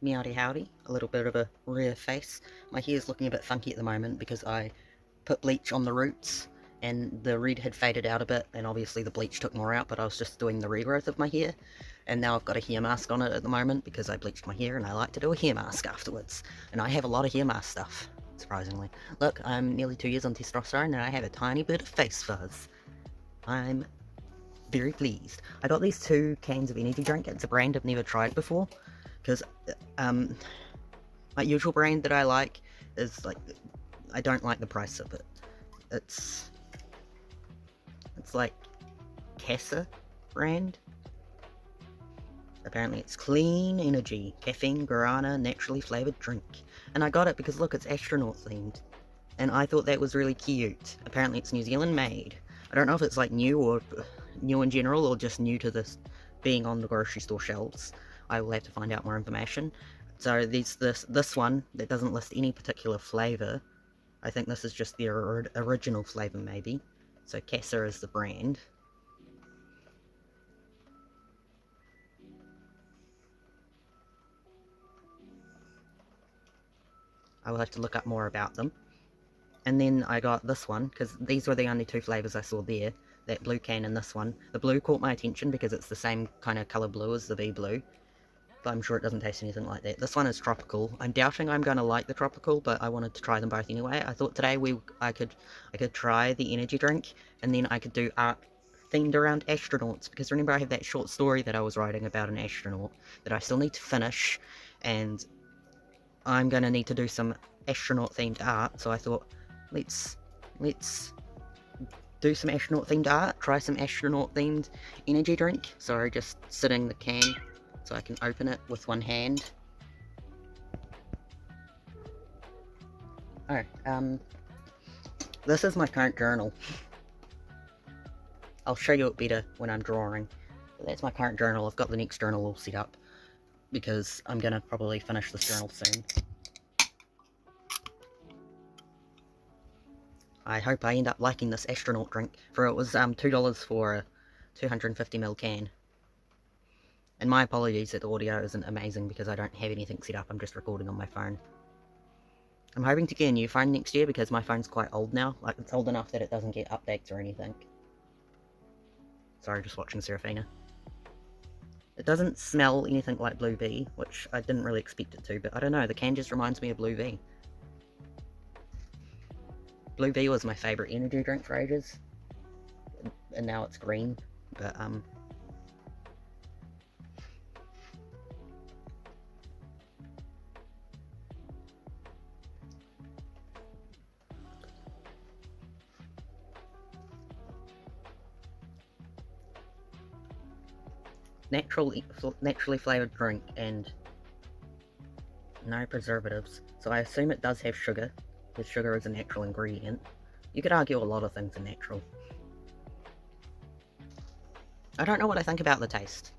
Meowdy howdy, a little bit of a rare face. My hair's looking a bit funky at the moment because I put bleach on the roots and the red had faded out a bit, and obviously the bleach took more out, but I was just doing the regrowth of my hair, and now I've got a hair mask on it at the moment because I bleached my hair and I like to do a hair mask afterwards. And I have a lot of hair mask stuff, surprisingly. Look, I'm nearly 2 years on testosterone and I have a tiny bit of face fuzz. I'm very pleased. I got these 2 cans of energy drink. It's a brand I've never tried before, because my usual brand that I like is like, I don't like the price of it. It's like CASA brand. Apparently it's clean energy, caffeine, guarana, naturally flavoured drink. And I got it because look, it's astronaut themed. And I thought that was really cute. Apparently it's New Zealand made. I don't know if it's like new or new in general or just new to this being on the grocery store shelves. I will have to find out more information. So there's this one that doesn't list any particular flavour. I think this is just the original flavour maybe. So CASA is the brand. I will have to look up more about them. And then I got this one, because these were the only 2 flavours I saw there. That blue can and this one. The blue caught my attention because it's the same kind of colour blue as the bee blue. But I'm sure it doesn't taste anything like that. This one is tropical. I'm doubting I'm going to like the tropical, but I wanted to try them both anyway. I thought today I could try the energy drink, and then I could do art themed around astronauts, because remember I have that short story that I was writing about an astronaut that I still need to finish, and I'm going to need to do some astronaut themed art, so I thought, let's do some astronaut themed art, try some astronaut themed energy drink. Sorry, just sitting the can so I can open it with one hand. Oh, this is my current journal. I'll show you it better when I'm drawing. But that's my current journal. I've got the next journal all set up because I'm gonna probably finish this journal soon. I hope I end up liking this astronaut drink, for it was $2 for a 250ml can. And my apologies that the audio isn't amazing because I don't have anything set up, I'm just recording on my phone. I'm hoping to get a new phone next year because my phone's quite old now. Like, it's old enough that it doesn't get updates or anything. Sorry, just watching Seraphina. It doesn't smell anything like Blue V, which I didn't really expect it to, but I don't know, the can just reminds me of Blue V. Blue V was my favourite energy drink for ages, and now it's green, but naturally flavoured drink and no preservatives, so I assume it does have sugar, because sugar is a natural ingredient. You could argue a lot of things are natural. I don't know what I think about the taste.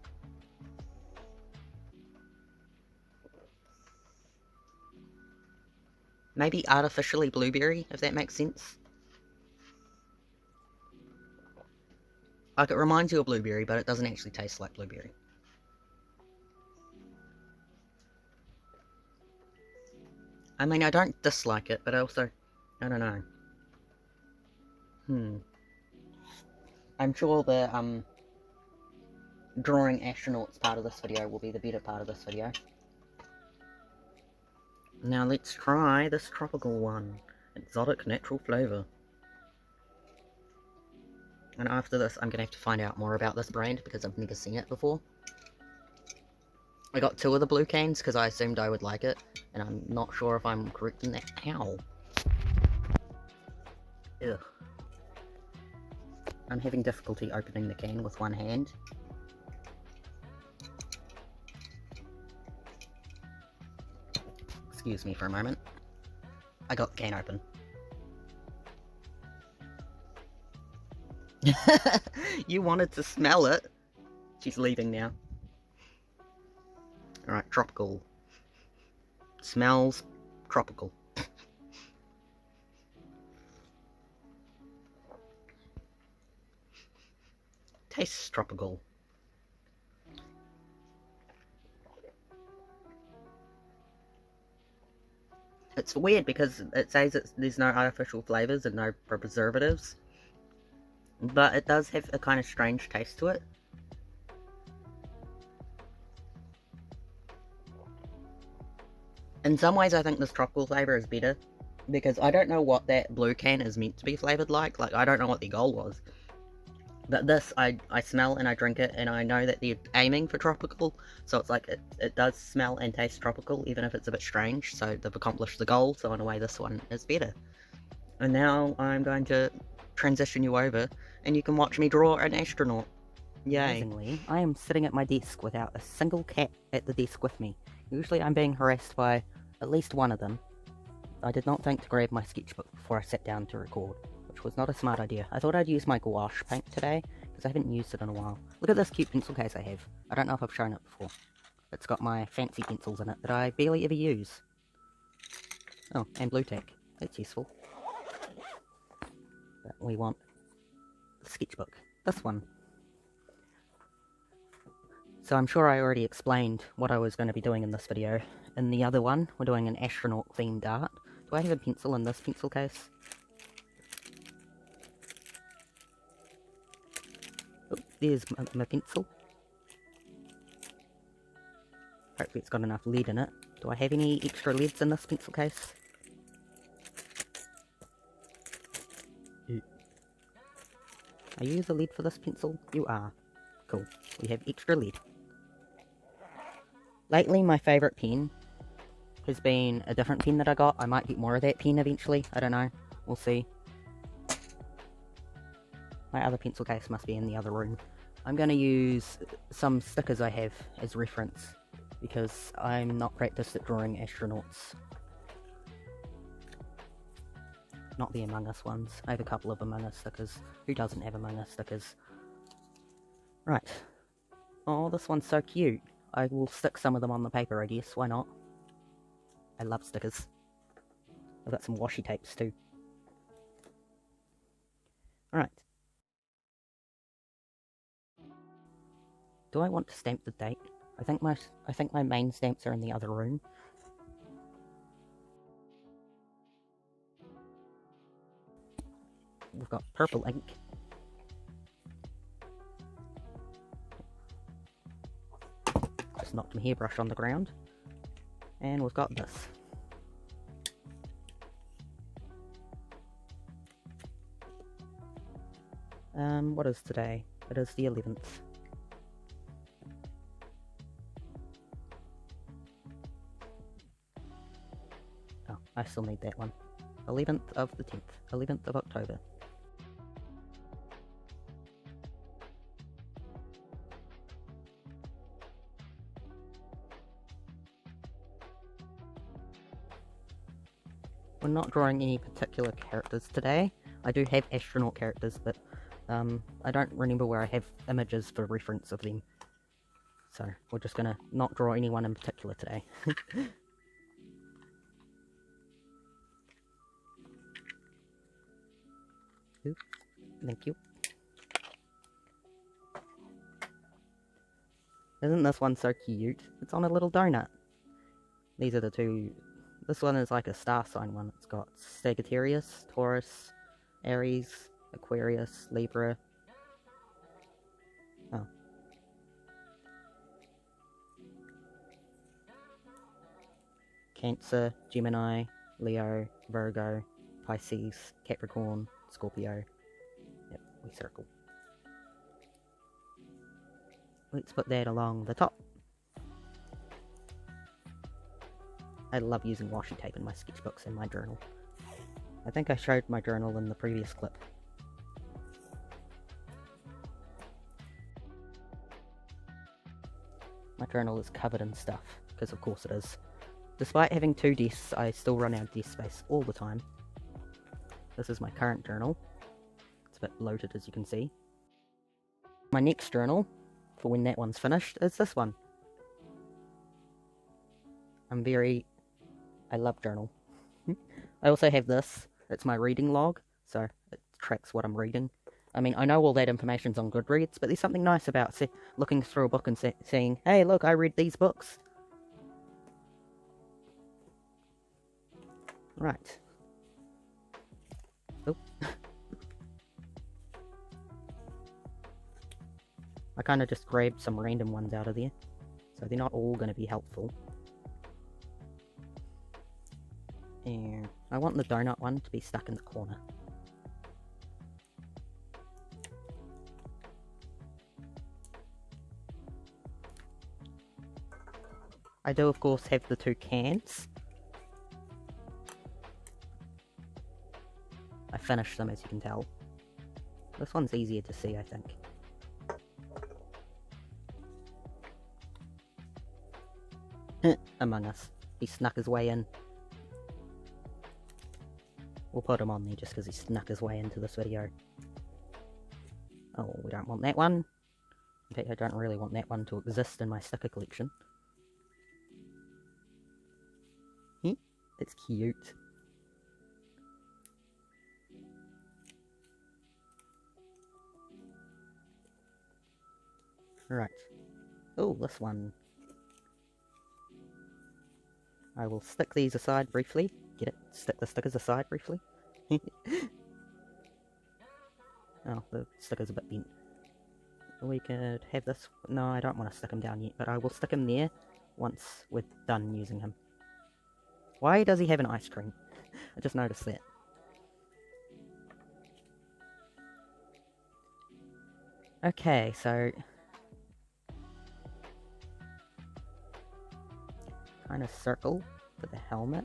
Maybe artificially blueberry, if that makes sense. Like, it reminds you of blueberry, but it doesn't actually taste like blueberry. I mean, I don't dislike it, but also, I don't know. I'm sure the, drawing astronauts part of this video will be the better part of this video. Now let's try this tropical one. Exotic natural flavour. And after this, I'm going to have to find out more about this brand because I've never seen it before. I got 2 of the blue cans because I assumed I would like it, and I'm not sure if I'm correct in that. Ow. Ugh. I'm having difficulty opening the can with one hand. Excuse me for a moment. I got the can open. You wanted to smell it? She's leaving now. Alright, tropical. Smells tropical. Tastes tropical. It's weird because it says there's no artificial flavours and no preservatives, but it does have a kind of strange taste to it. In some ways, I think this tropical flavour is better, because I don't know what that blue can is meant to be flavoured like. Like, I don't know what the goal was. But this, I smell and I drink it, and I know that they're aiming for tropical, so it's like, it does smell and taste tropical, even if it's a bit strange, so they've accomplished the goal, so in a way this one is better. And now I'm going to transition you over, and you can watch me draw an astronaut. Yay. Amazingly, I am sitting at my desk without a single cat at the desk with me. Usually I'm being harassed by at least one of them. I did not think to grab my sketchbook before I sat down to record, which was not a smart idea. I thought I'd use my gouache paint today, because I haven't used it in a while. Look at this cute pencil case I have. I don't know if I've shown it before. It's got my fancy pencils in it that I barely ever use. Oh, and blue tack. That's useful. But we want the sketchbook. This one. So I'm sure I already explained what I was going to be doing in this video. In the other one, we're doing an astronaut themed art. Do I have a pencil in this pencil case? Oh, there's my pencil. Hopefully it's got enough lead in it. Do I have any extra leads in this pencil case? Are you the lead for this pencil? You are. Cool. We have extra lead. Lately, my favourite pen has been a different pen that I got. I might get more of that pen eventually. I don't know. We'll see. My other pencil case must be in the other room. I'm going to use some stickers I have as reference, because I'm not practiced at drawing astronauts. Not the Among Us ones. I have a couple of Among Us stickers. Who doesn't have Among Us stickers? Right. Oh, this one's so cute. I will stick some of them on the paper, I guess. Why not? I love stickers. I've got some washi tapes too. Alright. Do I want to stamp the date? I think my main stamps are in the other room. We've got purple ink. Just knocked my hairbrush on the ground. And we've got this. What is today? It is the 11th. Oh, I still need that one. 11th of the 10th. 11th of October. We're not drawing any particular characters today. I do have astronaut characters, but I don't remember where I have images for reference of them. So we're just gonna not draw anyone in particular today. Oops, thank you. Isn't this one so cute? It's on a little donut. These are the two. This one is like a star sign one. It's got Sagittarius, Taurus, Aries, Aquarius, Libra. Oh. Cancer, Gemini, Leo, Virgo, Pisces, Capricorn, Scorpio. Yep, we circle. Let's put that along the top. I love using washi tape in my sketchbooks and my journal. I think I showed my journal in the previous clip. My journal is covered in stuff, because of course it is. Despite having 2 desks, I still run out of desk space all the time. This is my current journal. It's a bit bloated, as you can see. My next journal, for when that one's finished, is this one. I love journal. I also have this. It's my reading log, so it tracks what I'm reading. I mean, I know all that information's on Goodreads, but there's something nice about looking through a book and saying, hey, look, I read these books. Right. Oh. I kind of just grabbed some random ones out of there, so they're not all going to be helpful. And I want the donut one to be stuck in the corner. I do, of course, have the 2 cans. I finished them, as you can tell. This one's easier to see, I think. Among Us. He snuck his way in. We'll put him on there just because he snuck his way into this video. Oh, we don't want that one. In fact, I don't really want that one to exist in my sticker collection. It's cute. Right. Oh, this one. I will stick these aside briefly. Get it? Stick the stickers aside briefly. Oh, the sticker's a bit bent. We could have this. No, I don't want to stick him down yet, but I will stick him there once we're done using him. Why does he have an ice cream? I just noticed that. Okay, so... kind of circle for the helmet.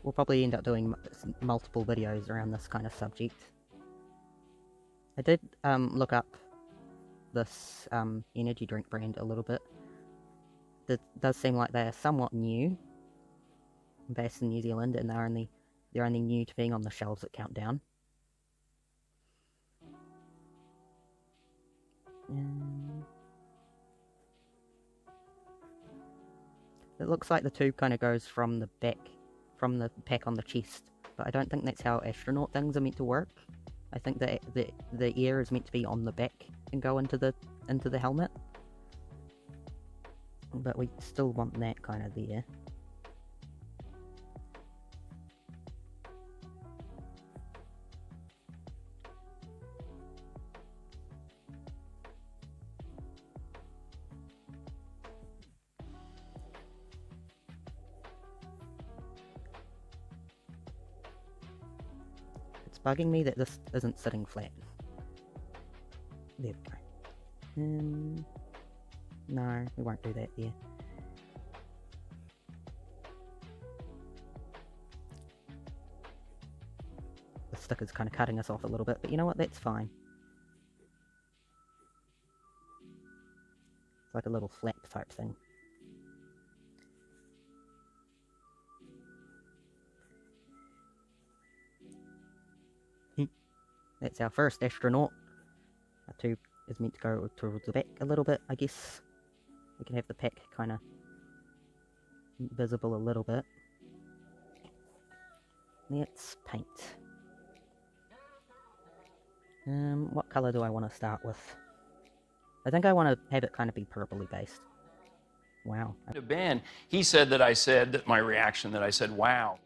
We'll probably end up doing multiple videos around this kind of subject. I did look up this energy drink brand a little bit. It does seem like they are somewhat new, based in New Zealand, and they're only new to being on the shelves at Countdown. It looks like the tube kind of goes from the back, from the pack on the chest, but I don't think that's how astronaut things are meant to work. I think that the air is meant to be on the back and go into the helmet, but we still want that kind of there. It's bugging me that this isn't sitting flat. There we go. No, we won't do that there. The sticker's kind of cutting us off a little bit, but you know what, that's fine. It's like a little flap type thing. That's our first astronaut. Our tube is meant to go towards the back a little bit, I guess. We can have the pack kind of visible a little bit. Let's paint. What colour do I want to start with? I think I want to have it kind of be purpley based. Wow. Ben, he said that I said that my reaction that I said, wow.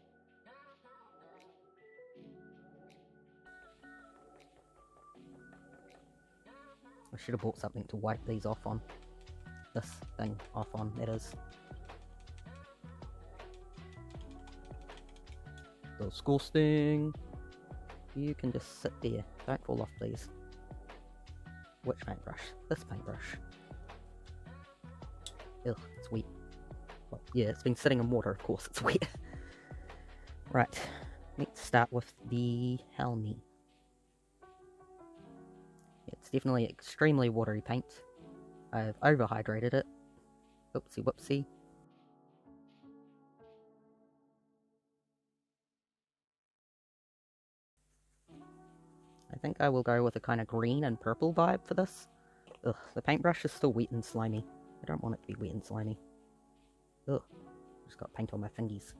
I should have bought something to wipe these off on. This thing off on, that is. Disgusting. You can just sit there. Don't fall off, please. Which paintbrush? This paintbrush. Ugh, it's wet. Well, yeah, it's been sitting in water, of course it's wet. Right, let's start with the helmet. It's definitely extremely watery paint. I've overhydrated it. Oopsie whoopsie. I think I will go with a kind of green and purple vibe for this. Ugh, the paintbrush is still wet and slimy. I don't want it to be wet and slimy. Ugh, just got paint on my fingies.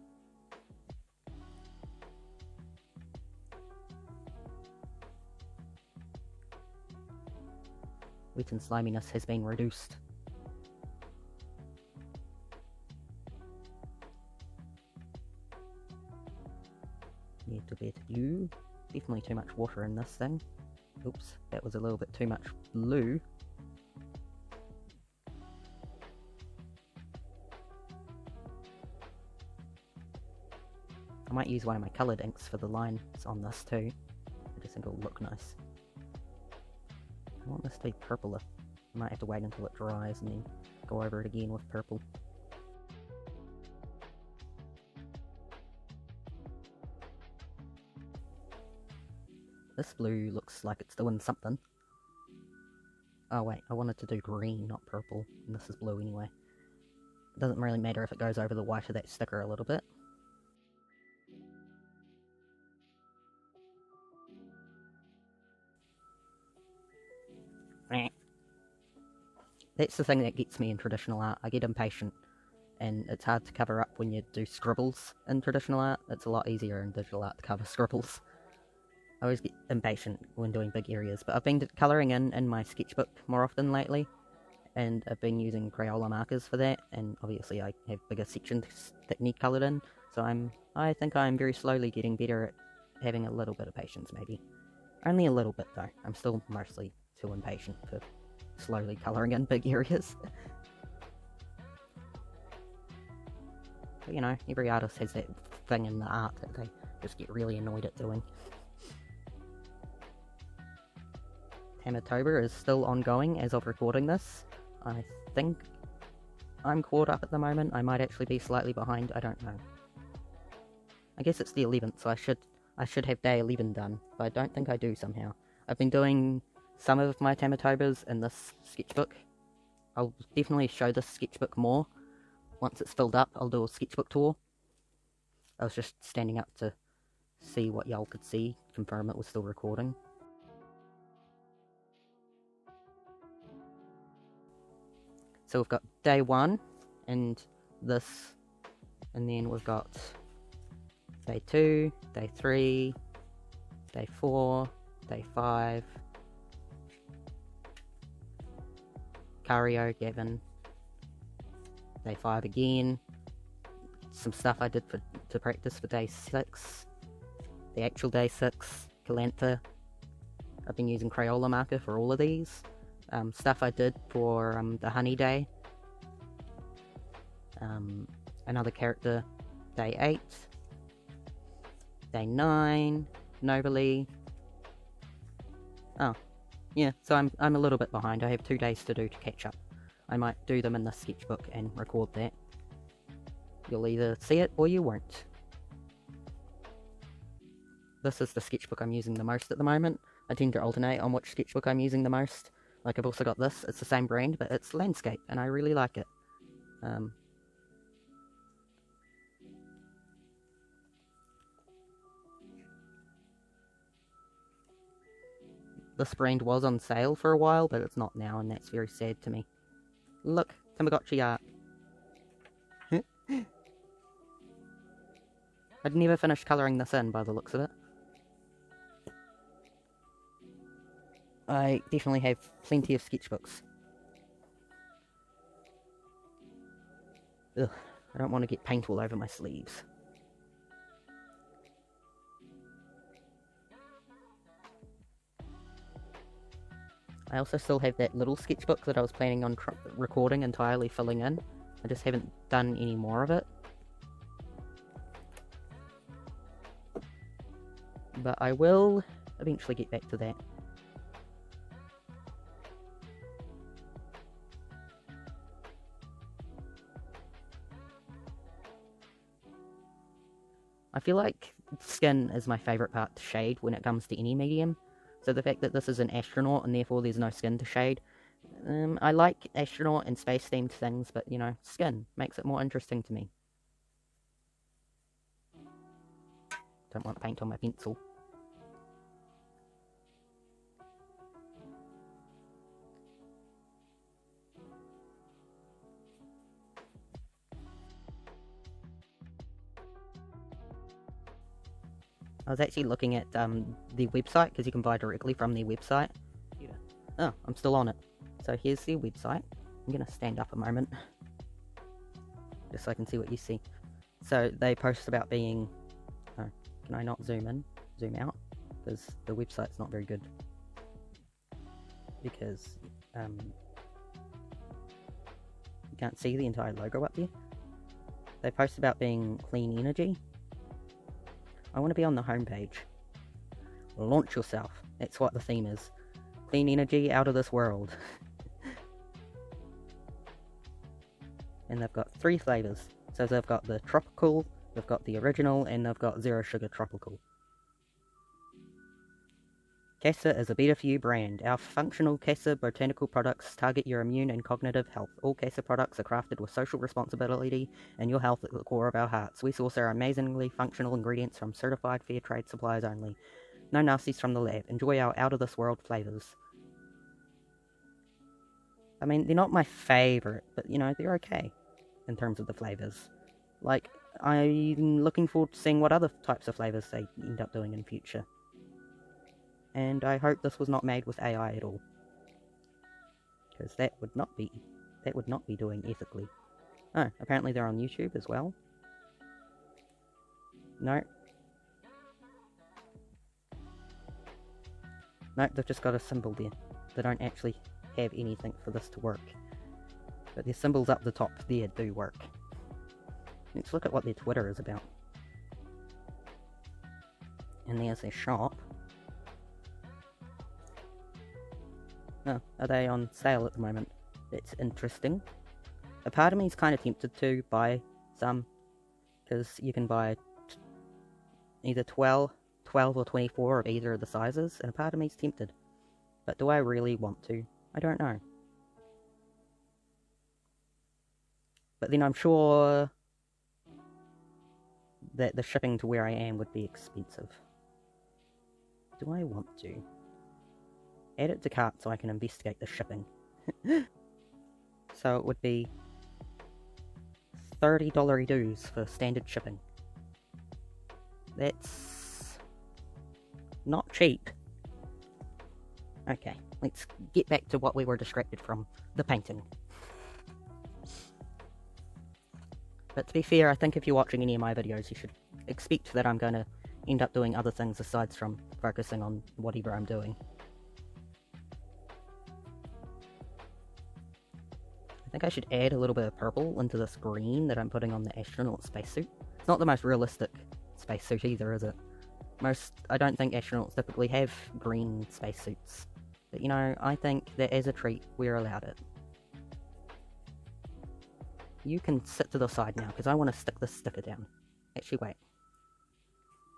wet and sliminess has been reduced. Need to bet you. Definitely too much water in this thing. Oops, that was a little bit too much blue. I might use one of my coloured inks for the lines on this too. I just think it'll look nice. I want this to be purple. I might have to wait until it dries and then go over it again with purple. This blue looks like it's doing something. Oh wait, I wanted to do green, not purple, and this is blue anyway. It doesn't really matter if it goes over the white of that sticker a little bit. That's the thing that gets me in traditional art. I get impatient, and it's hard to cover up when you do scribbles in traditional art. It's a lot easier in digital art to cover scribbles. I always get impatient when doing big areas, but I've been colouring in my sketchbook more often lately, and I've been using Crayola markers for that, and obviously I have bigger sections that need coloured in, so I think I'm very slowly getting better at having a little bit of patience, maybe. Only a little bit though. I'm still mostly too impatient for slowly colouring in big areas. But you know, every artist has that thing in the art that they just get really annoyed at doing. Tamatoba is still ongoing as of recording this. I think I'm caught up at the moment. I might actually be slightly behind, I don't know. I guess it's the 11th, so I should have day 11 done, but I don't think I do somehow. I've been doing some of my Tamatobas in this sketchbook. I'll definitely show this sketchbook more. Once it's filled up, I'll do a sketchbook tour. I was just standing up to see what y'all could see, confirm it was still recording. So we've got day 1, and this, and then we've got day 2, day 3, day 4, day 5, Cario, Gavin, day 5 again, some stuff I did to practice for day 6, the actual day 6, Calantha. I've been using Crayola marker for all of these. Stuff I did for the honey day. Another character, day 8, day 9, Nobly. Oh, yeah, so I'm a little bit behind. I have 2 days to do to catch up. I might do them in the sketchbook and record that. You'll either see it or you won't. This is the sketchbook I'm using the most at the moment. I tend to alternate on which sketchbook I'm using the most. Like, I've also got this, it's the same brand, but it's landscape, and I really like it. This brand was on sale for a while, but it's not now, and that's very sad to me. Look, Tamagotchi art. I'd never finished colouring this in by the looks of it. I definitely have plenty of sketchbooks. Ugh, I don't want to get paint all over my sleeves. I also still have that little sketchbook that I was planning on recording entirely filling in. I just haven't done any more of it. But I will eventually get back to that. I feel like skin is my favourite part to shade when it comes to any medium. So the fact that this is an astronaut and therefore there's no skin to shade. I like astronaut and space themed things, but you know, skin makes it more interesting to me. Don't want paint on my pencil. I was actually looking at the website, because you can buy directly from their website. Oh, I'm still on it. So here's their website. I'm gonna stand up a moment, just so I can see what you see. So they post about being... Oh, can I not zoom in? Zoom out? Because the website's not very good. Because, you can't see the entire logo up there. They post about being clean energy. I want to be on the homepage. Launch yourself. That's what the theme is. Clean energy out of this world. And they've got 3 flavours. So they've got the tropical, they've got the original, and they've got zero sugar tropical. CASA is a better for you brand. Our functional CASA botanical products target your immune and cognitive health. All CASA products are crafted with social responsibility and your health at the core of our hearts. We source our amazingly functional ingredients from certified fair trade suppliers only. No nasties from the lab. Enjoy our out-of-this-world flavours. I mean, they're not my favourite, but, you know, they're okay in terms of the flavours. Like, I'm looking forward to seeing what other types of flavours they end up doing in future. And I hope this was not made with AI at all. Because that would not be doing ethically. Oh, apparently they're on YouTube as well. No. Nope, they've just got a symbol there. They don't actually have anything for this to work. But their symbols up the top there do work. Let's look at what their Twitter is about. And there's their shop. Oh, are they on sale at the moment? That's interesting. A part of me is kind of tempted to buy some, because you can buy either 12 or 24 of either of the sizes, and a part of me is tempted. But do I really want to? I don't know. But then I'm sure that the shipping to where I am would be expensive. Do I want to? Add it to cart so I can investigate the shipping. So it would be $30 dues for standard shipping. That's not cheap. Okay, let's get back to what we were distracted from, the painting. But to be fair, I think if you're watching any of my videos, you should expect that I'm going to end up doing other things aside from focusing on whatever I'm doing. I think I should add a little bit of purple into this green that I'm putting on the astronaut spacesuit. It's not the most realistic spacesuit either, is it? I don't think astronauts typically have green spacesuits. But you know, I think that as a treat, we're allowed it. You can sit to the side now, because I want to stick this sticker down. Actually, wait.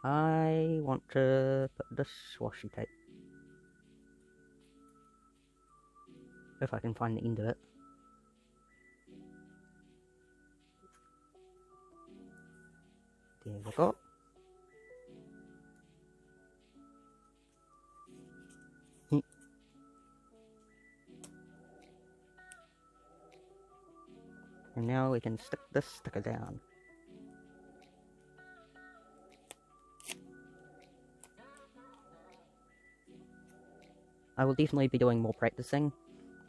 I want to put this washi tape. If I can find the end of it. There we go. And now we can stick this sticker down. I will definitely be doing more practicing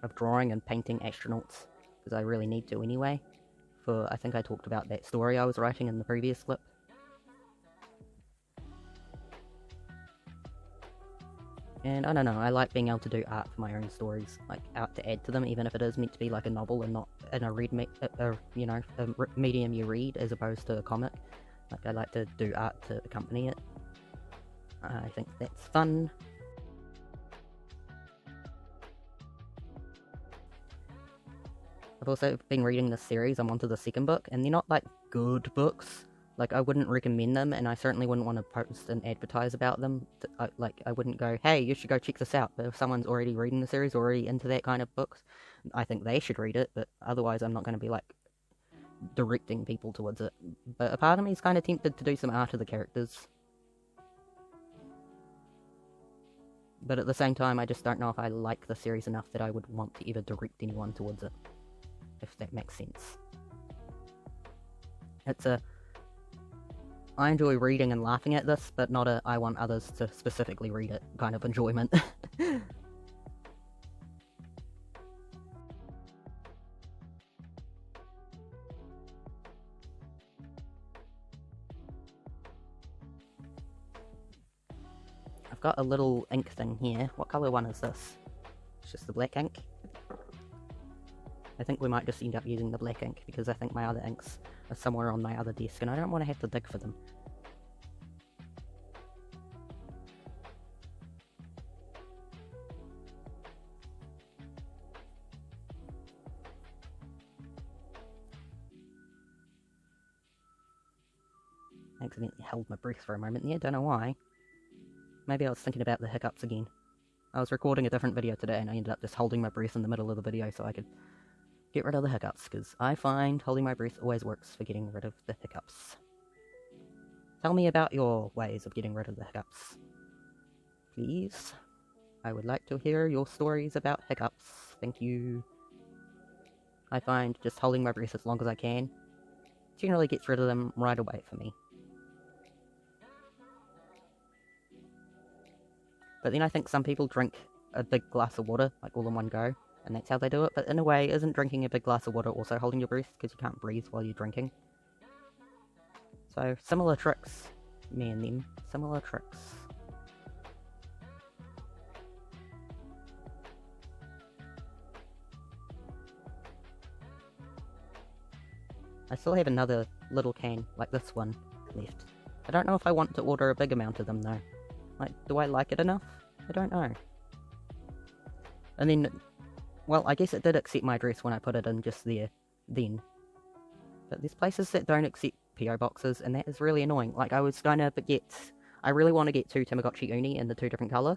of drawing and painting astronauts, because I really need to anyway. I think I talked about that story I was writing in the previous clip. And I don't know, I like being able to do art for my own stories, like art to add to them, even if it is meant to be like a novel and not in a medium you read as opposed to a comic. Like, I like to do art to accompany it. I think that's fun. I've also been reading this series. I'm onto the second book, and they're not like good books. Like, I wouldn't recommend them, and I certainly wouldn't want to post and advertise about them. I wouldn't go, hey, you should go check this out. But if someone's already reading the series, already into that kind of books, I think they should read it. But otherwise, I'm not going to be like directing people towards it. But a part of me is kind of tempted to do some art of the characters. But at the same time, I just don't know if I like the series enough that I would want to ever direct anyone towards it. If that makes sense. I enjoy reading and laughing at this, but not I want others to specifically read it kind of enjoyment. I've got a little ink thing here. What colour one is this? It's just the black ink. I think we might just end up using the black ink, because I think my other inks are somewhere on my other desk, and I don't want to have to dig for them. I accidentally held my breath for a moment there, don't know why. Maybe I was thinking about the hiccups again. I was recording a different video today and I ended up just holding my breath in the middle of the video so I could get rid of the hiccups, because I find holding my breath always works for getting rid of the hiccups. Tell me about your ways of getting rid of the hiccups, please. I would like to hear your stories about hiccups. Thank you. I find just holding my breath as long as I can generally gets rid of them right away for me. But then I think some people drink a big glass of water, like all in one go, and that's how they do it. But in a way, isn't drinking a big glass of water also holding your breath, because you can't breathe while you're drinking? So, similar tricks, me and them, similar tricks. I still have another little can, like this one, left. I don't know if I want to order a big amount of them, though. Like, do I like it enough? I don't know. And then, well, I guess it did accept my address when I put it in just there, then. But there's places that don't accept PO boxes, and that is really annoying. Like, I was gonna get, I really want to get 2 Tamagotchi Uni in the 2 different colour,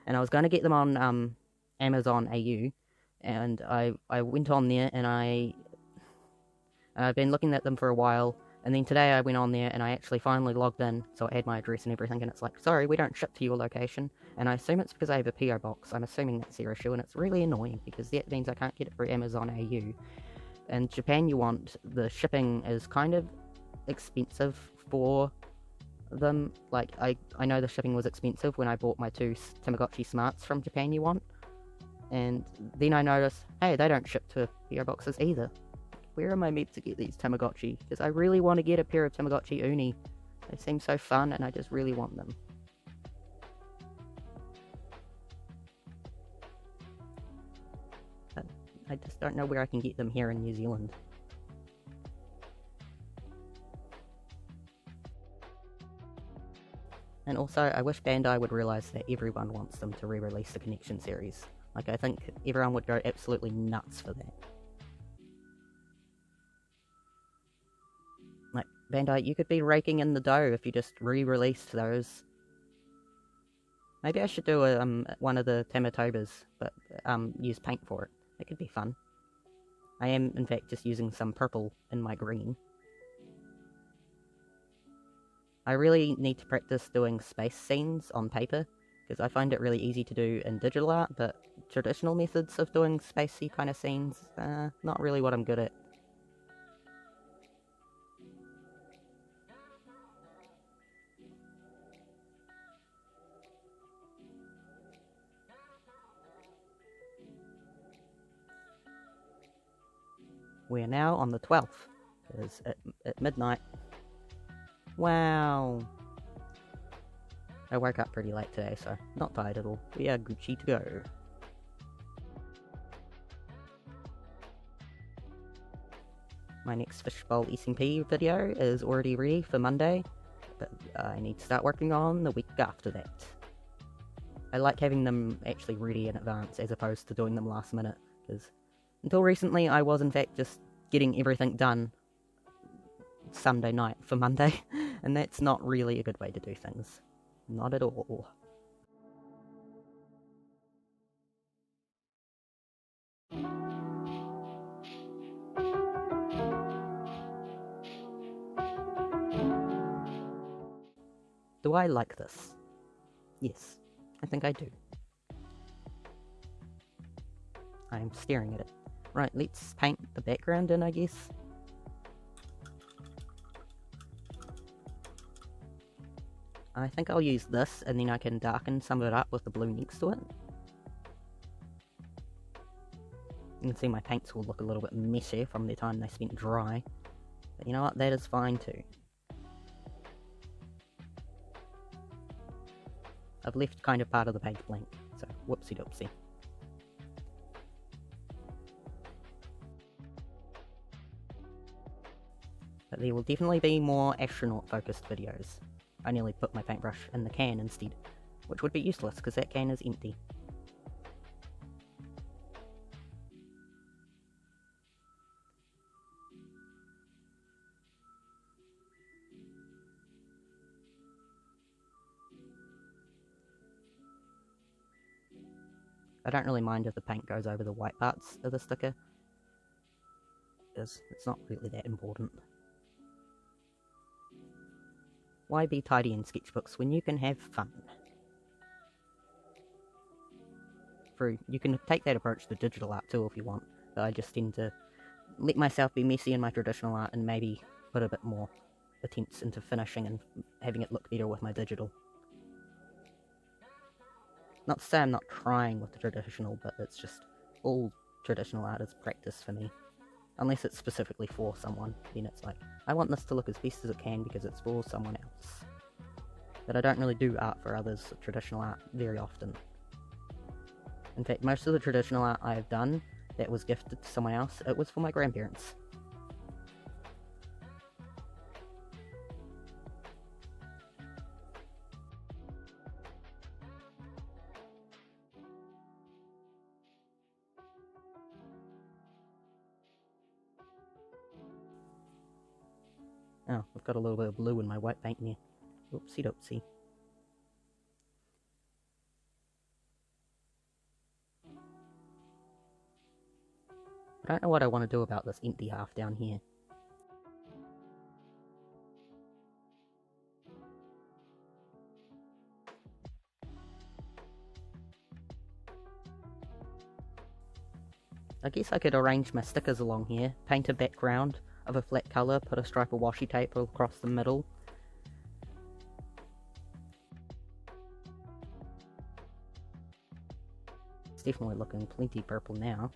and I was gonna get them on, Amazon AU, and I went on there, and I've been looking at them for a while, and then today I went on there and I actually finally logged in, so it had my address and everything, and it's like, sorry, we don't ship to your location. And I assume it's because I have a PO box. I'm assuming that's their issue, and it's really annoying, because that means I can't get it through Amazon AU. In Japan, the shipping is kind of expensive for them. Like, I know the shipping was expensive when I bought my 2 Tamagotchi Smarts from Japan and then I noticed, hey, they don't ship to PO boxes either. Where am I meant to get these Tamagotchi? Because I really want to get a pair of Tamagotchi Uni. They seem so fun, and I just really want them. But I just don't know where I can get them here in New Zealand. And also, I wish Bandai would realise that everyone wants them to re-release the Connection series. Like, I think everyone would go absolutely nuts for that. Like, Bandai, you could be raking in the dough if you just re-released those. Maybe I should do one of the Tamatobas, but use paint for it. It could be fun. I am, in fact, just using some purple in my green. I really need to practice doing space scenes on paper, because I find it really easy to do in digital art, but traditional methods of doing spacey kind of scenes, not really what I'm good at. We're now on the 12th, because at midnight. Wow. I woke up pretty late today, so not tired at all. We are Gucci to go. My next Fishbowl SMP video is already ready for Monday, but I need to start working on the week after that. I like having them actually ready in advance as opposed to doing them last minute, because until recently I was in fact just getting everything done Sunday night for Monday, and that's not really a good way to do things. Not at all. Do I like this? Yes, I think I do. I am staring at it. Right, let's paint the background in, I guess. I think I'll use this, and then I can darken some of it up with the blue next to it. You can see my paints will look a little bit messy from the time they spent dry. But you know what, that is fine too. I've left kind of part of the page blank, so whoopsie doopsie. But there will definitely be more astronaut focused videos. I nearly put my paintbrush in the can instead, which would be useless because that can is empty. I don't really mind if the paint goes over the white parts of the sticker, because it's not really that important. Why be tidy in sketchbooks when you can have fun? You can take that approach to digital art too if you want, but I just tend to let myself be messy in my traditional art and maybe put a bit more attempts into finishing and having it look better with my digital. Not to say I'm not trying with the traditional, but it's just all traditional art is practice for me. Unless it's specifically for someone, then it's like, I want this to look as best as it can because it's for someone else. But I don't really do art for others, traditional art, very often. In fact, most of the traditional art I have done that was gifted to someone else, it was for my grandparents. Oh, I've got a little bit of blue in my white paint there. Oopsie doopsie. I don't know what I want to do about this empty half down here. I guess I could arrange my stickers along here, paint a background of a flat colour, put a stripe of washi tape across the middle. It's definitely looking plenty purple now.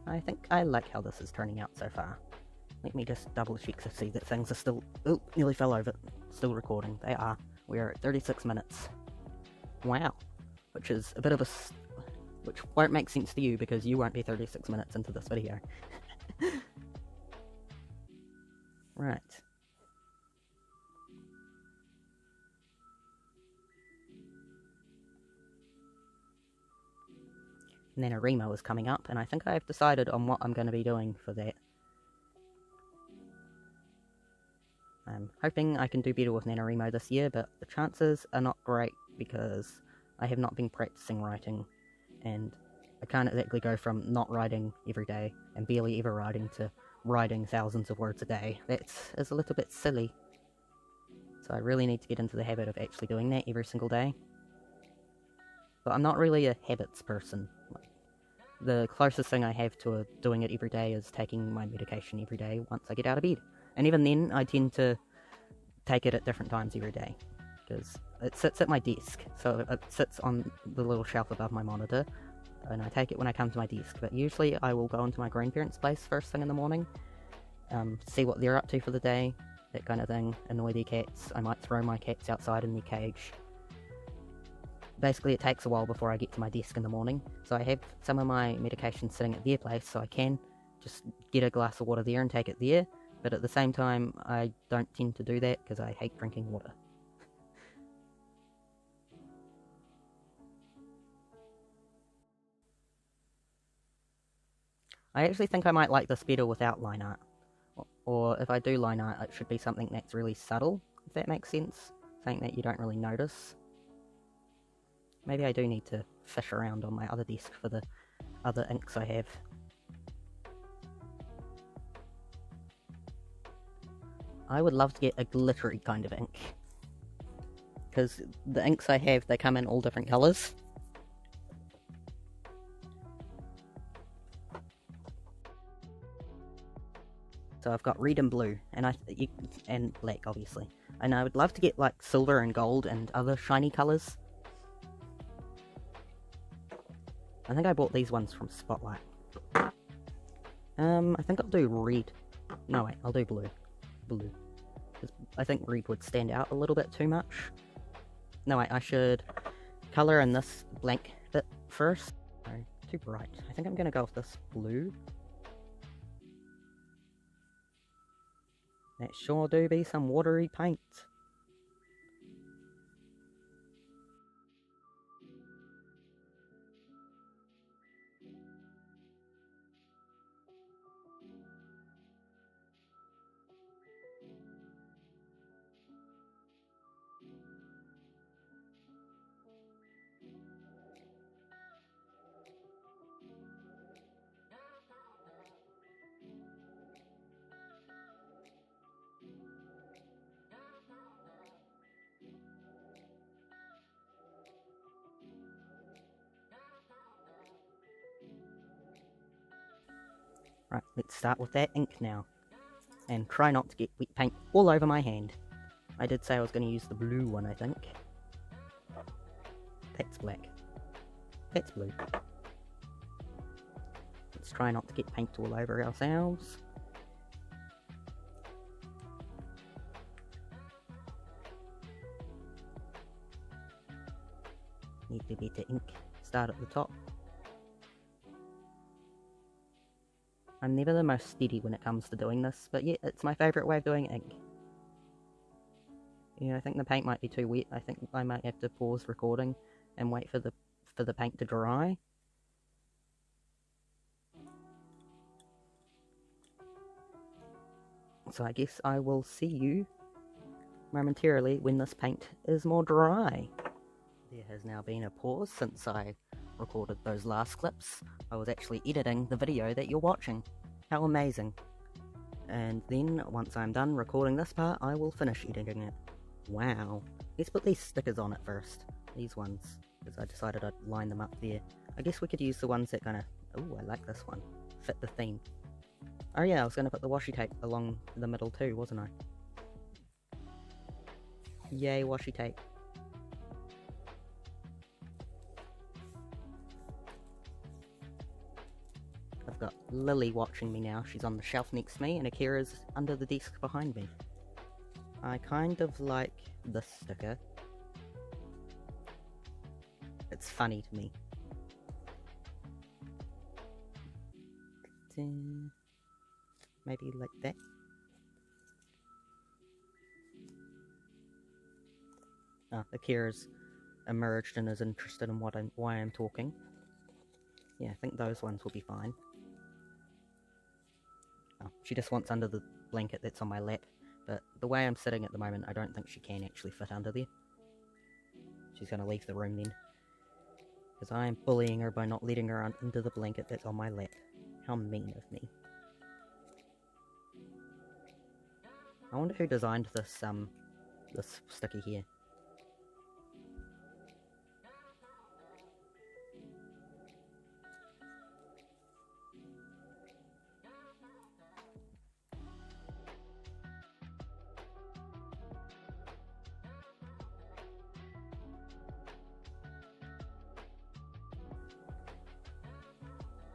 I think I like how this is turning out so far. Let me just double check to see that things are still... Oh, nearly fell over. Still recording. They are. We're at 36 minutes. Wow. Which is a bit of a... Which won't make sense to you because you won't be 36 minutes into this video. Right. NaNoWriMo is coming up, and I think I've decided on what I'm going to be doing for that. I'm hoping I can do better with NaNoWriMo this year, but the chances are not great because I have not been practicing writing, and I can't exactly go from not writing every day and barely ever writing to writing thousands of words a day. That is a little bit silly. So I really need to get into the habit of actually doing that every single day. But I'm not really a habits person. The closest thing I have to doing it every day is taking my medication every day once I get out of bed. And even then, I tend to take it at different times every day. Because it sits at my desk. So it sits on the little shelf above my monitor. And I take it when I come to my desk. But usually I will go into my grandparents' place first thing in the morning. See what they're up to for the day. That kind of thing. Annoy their cats. I might throw my cats outside in their cage. Basically, it takes a while before I get to my desk in the morning, so I have some of my medication sitting at their place, so I can just get a glass of water there and take it there, but at the same time, I don't tend to do that because I hate drinking water. I actually think I might like this better without line art, or if I do line art, it should be something that's really subtle, if that makes sense, something that you don't really notice. Maybe I do need to fish around on my other desk for the other inks I have. I would love to get a glittery kind of ink. Because the inks I have, they come in all different colours. So I've got red and blue, and and black, obviously. And I would love to get like silver and gold and other shiny colours. I think I bought these ones from Spotlight. I think I'll do red. No, wait, I'll do blue. Blue. Because I think red would stand out a little bit too much. No, wait, I should colour in this blank bit first. No, too bright. I think I'm going to go with this blue. That sure do be some watery paint. Right, let's start with that ink now. And try not to get wet paint all over my hand. I did say I was going to use the blue one, I think. That's black. That's blue. Let's try not to get paint all over ourselves. Need to better ink. Start at the top. I'm never the most steady when it comes to doing this, but yeah, it's my favourite way of doing ink. Yeah, I think the paint might be too wet. I think I might have to pause recording and wait for the paint to dry. So I guess I will see you momentarily when this paint is more dry. There has now been a pause since I recorded those last clips. I was actually editing the video that you're watching. How amazing. And then, once I'm done recording this part, I will finish editing it. Wow. Let's put these stickers on it first. These ones. Because I decided I'd line them up there. I guess we could use the ones that kinda... Ooh, I like this one. Fit the theme. Oh yeah, I was gonna put the washi tape along the middle too, wasn't I? Yay, washi tape. I've got Lily watching me now. She's on the shelf next to me, and Akira's under the desk behind me. I kind of like this sticker. It's funny to me. Maybe like that. Ah, Akira's emerged and is interested in why I'm talking. Yeah, I think those ones will be fine. Oh, she just wants under the blanket that's on my lap, but the way I'm sitting at the moment, I don't think she can actually fit under there. She's going to leave the room then. Because I am bullying her by not letting her under the blanket that's on my lap. How mean of me. I wonder who designed this sticker here.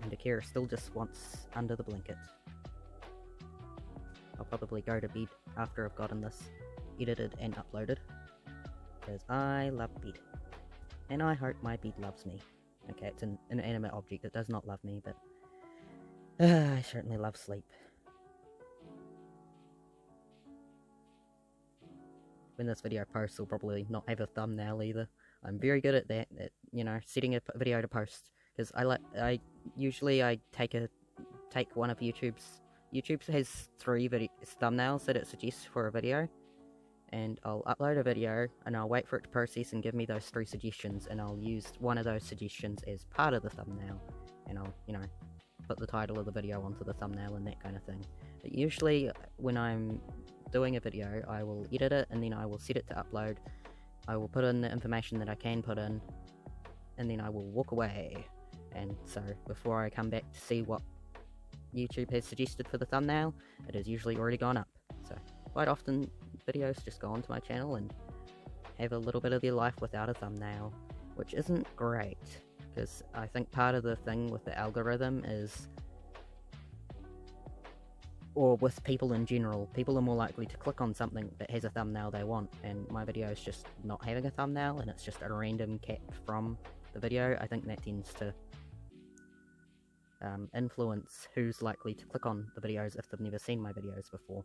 And Akira still just wants under the blanket. I'll probably go to bed after I've gotten this edited and uploaded. Because I love bed. And I hope my bed loves me. Okay, it's an inanimate object that does not love me, but... I certainly love sleep. When this video posts, will probably not have a thumbnail either. I'm very good at that, at, you know, setting a video to post. Because I usually take one of YouTube's has 3 thumbnails that it suggests for a video, and I'll upload a video and I'll wait for it to process and give me those 3 suggestions, and I'll use one of those suggestions as part of the thumbnail, and I'll, you know, put the title of the video onto the thumbnail and that kind of thing. But usually when I'm doing a video, I will edit it and then I will set it to upload. I will put in the information that I can put in, and then I will walk away. And so before I come back to see what YouTube has suggested for the thumbnail, it has usually already gone up. So quite often videos just go onto my channel and have a little bit of their life without a thumbnail, which isn't great, because I think part of the thing with the algorithm is or with people in general. People are more likely to click on something that has a thumbnail they want, and my video is just not having a thumbnail, and it's just a random cap from the video. I think that tends to influence who's likely to click on the videos if they've never seen my videos before.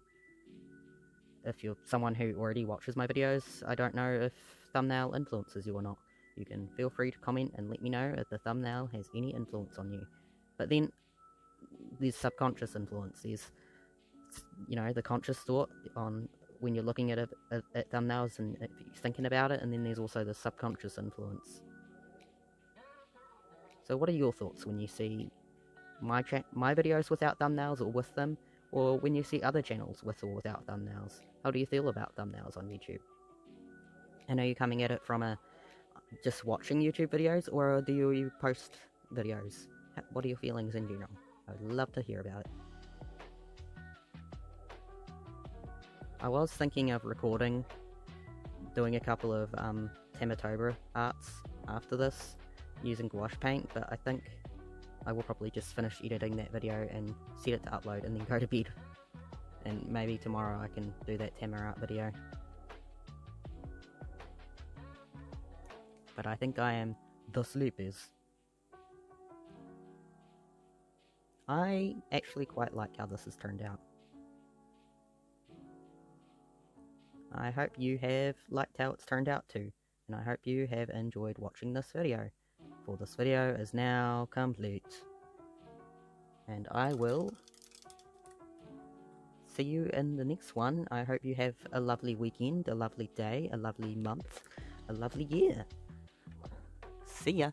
If you're someone who already watches my videos, I don't know if thumbnail influences you or not. You can feel free to comment and let me know if the thumbnail has any influence on you. But then there's subconscious influence. There's, you know, the conscious thought on when you're looking at thumbnails and if you're thinking about it, and then there's also the subconscious influence. So what are your thoughts when you see my videos without thumbnails or with them, or when you see other channels with or without thumbnails? How do you feel about thumbnails on YouTube? And are you coming at it from a just watching YouTube videos, or do you post videos? What are your feelings in general? I would love to hear about it. I was thinking of doing a couple of Tamatoba arts after this, using gouache paint, but I think I will probably just finish editing that video and set it to upload and then go to bed. And maybe tomorrow I can do that Tama art video. But I think I am the sleepies. I actually quite like how this has turned out. I hope you have liked how it's turned out too, and I hope you have enjoyed watching this video, for this video is now complete. And I will see you in the next one. I hope you have a lovely weekend, a lovely day, a lovely month, a lovely year. See ya!